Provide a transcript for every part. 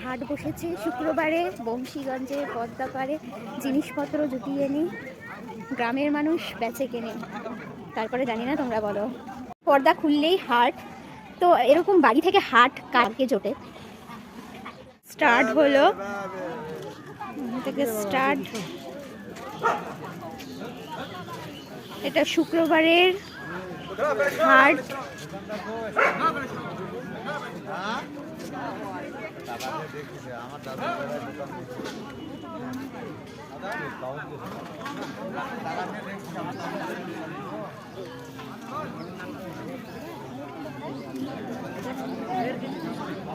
হাট বসেছে শুক্রবারে বংশীগঞ্জে পদ্মা পাড়ে। জিনিসপত্র জুটিয়ে নিই, গ্রামের মানুষ বেচে কেনে। তারপরে জানি না, তোমরা বলো। পর্দা খুললেই হাট, তো এরকম বাড়ি থেকে হাট কারকে জোটে। স্টার্ট হলো থেকে স্টার্ট। এটা শুক্রবারের হাট।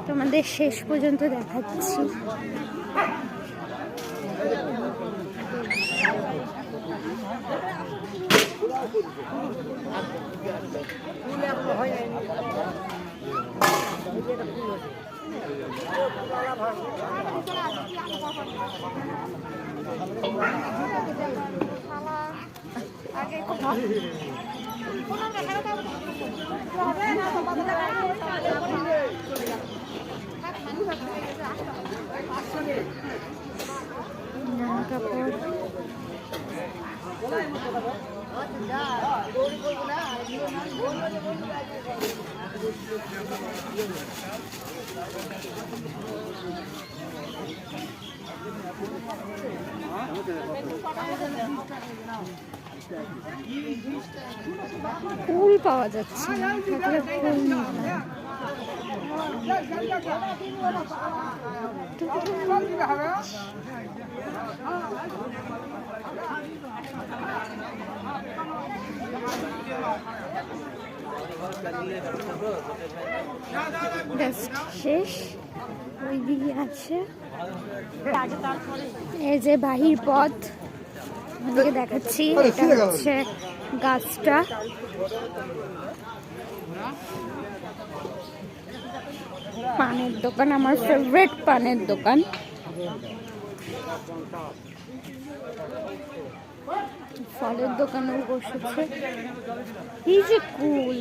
তোমাদের শেষ পর্যন্ত দেখাচ্ছি। ফুল পাওয়া যাচ্ছে না, থাকলে ফুল নিতাম। শেষ ওই দিকে আছে, এই যে বাহির পথ ওদিকে দেখাচ্ছি। এটা হচ্ছে গাছটা। পানের দোকান, আমার ফেভারিট পানের দোকান। ফলের দোকানেও বসেছে। এই যে কুল,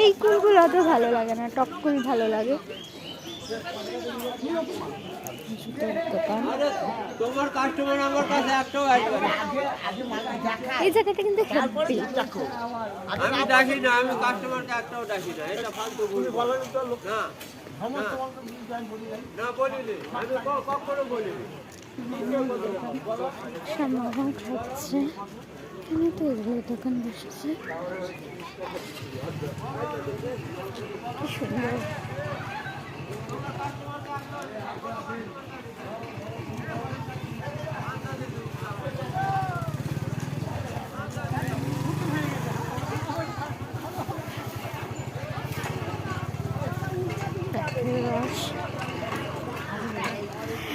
এই কুলগুলো অত ভালো লাগে না, টক কুল ভালো লাগে। দোকান, এই জায়গাটা কিন্তু হ্যাপি। আমি ডাকি না, আমি কাস্টমারকে একটাও ডাকি না, এটা ফালতু বলি না, না বলিনি, আমি কখনো বলিনি। শ্যামবাগান খাচ্ছে, এখানে তো এগুলো দোকান বসেছে। কি সুন্দর।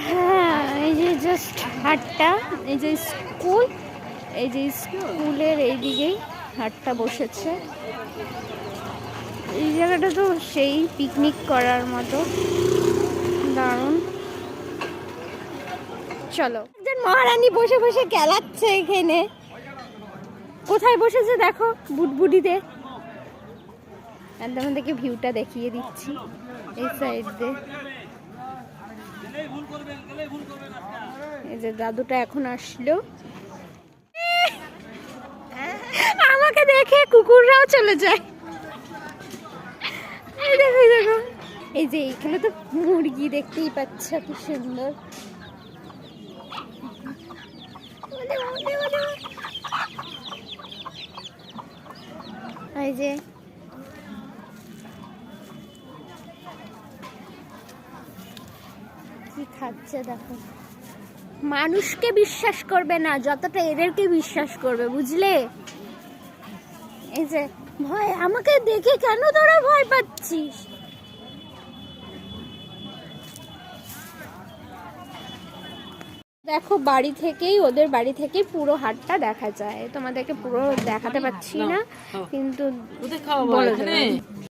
হ্যাঁ, এই যে জাস্ট হাটটা, এই যে স্কুল, এই যে স্কুলের এইদিকেই হাটটা বসেছে। এই জায়গাটা তো সেই পিকনিক করার মতো দারুণ। চলো, একজন মহারানী বসে বসে খেলাচ্ছে এখানে। কোথায় বসেছে দেখো, বুটবুটিতে। তোমাদেরকে ভিউটা দেখিয়ে দিচ্ছি এই সাইড দিয়ে। এই যে দাদুটা এখন আসলো, আমাকে দেখে কুকুররাও চলে যায়। এই দেখো, এই দেখো, এই যে এখানে তো মুরগি দেখতেই পাচ্ছ, কি সুন্দর। এই যে কি খাচ্ছে দেখো। মানুষকে বিশ্বাস করবে না যতটা এদেরকে বিশ্বাস করবে, বুঝলে? এই যে ভয়, আমাকে দেখে কেন তোরা ভয় পাচ্ছিস? দেখো, বাড়ি থেকেই, ওদের বাড়ি থেকেই পুরো হাটটা দেখা যায়। তোমাদেরকে পুরো দেখাতে পাচ্ছি না, কিন্তু বলে দেব।